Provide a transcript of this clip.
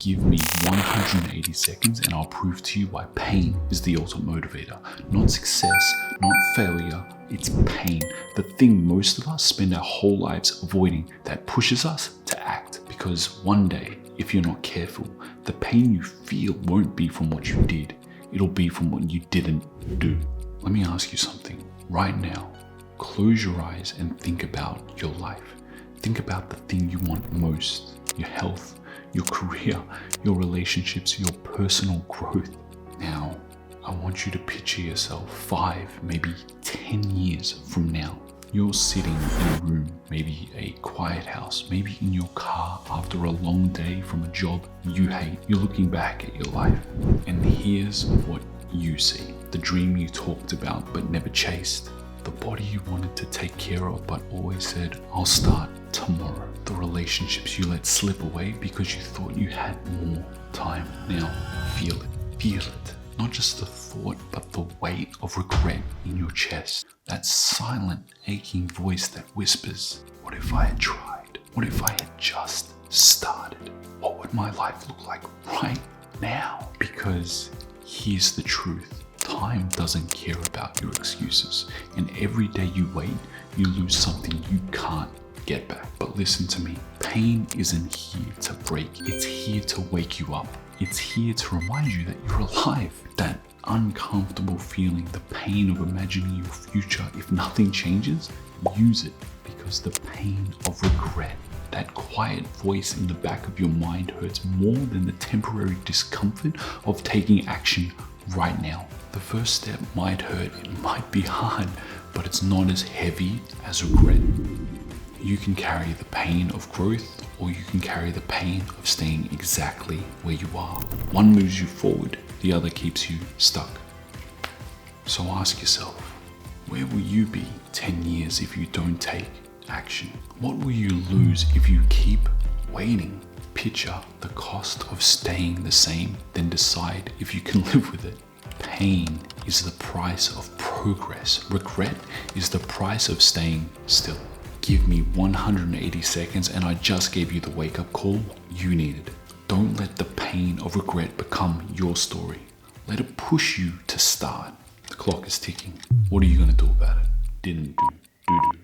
Give me 180 seconds and I'll prove to you why pain is the ultimate motivator. Not success, not failure, it's pain. The thing most of us spend our whole lives avoiding that pushes us to act. Because one day, if you're not careful, the pain you feel won't be from what you did. It'll be from what you didn't do. Let me ask you something. Right now, close your eyes and think about your life. Think about the thing you want most, your health, your career, your relationships, your personal growth. Now, I want you to picture yourself 5, maybe 10 years from now. You're sitting in a room, maybe a quiet house, maybe in your car after a long day from a job you hate. You're looking back at your life, and here's what you see. The dream you talked about but never chased. The body you wanted to take care of but always said, I'll start tomorrow. The relationships you let slip away because you thought you had more time. Now, feel it. Feel it. Not just the thought, but the weight of regret in your chest. That silent, aching voice that whispers, what if I had tried? What if I had just started? What would my life look like right now? Because here's the truth. Time doesn't care about your excuses. And every day you wait, you lose something you can't get back. But listen to me. Pain isn't here to break. It's here to wake you up. It's here to remind you that you're alive. That uncomfortable feeling, the pain of imagining your future, if nothing changes, use it. Because the pain of regret, that quiet voice in the back of your mind hurts more than the temporary discomfort of taking action right now. The first step might hurt, it might be hard, but it's not as heavy as regret. You can carry the pain of growth, or you can carry the pain of staying exactly where you are. One moves you forward, the other keeps you stuck. So ask yourself, where will you be 10 years if you don't take action? What will you lose if you keep waiting? Picture the cost of staying the same, then decide if you can live with it. Pain is the price of progress. Regret is the price of staying still. Give me 180 seconds and I just gave you the wake-up call you needed. Don't let the pain of regret become your story. Let it push you to start. The clock is ticking. What are you going to do about it? Didn't do. Do.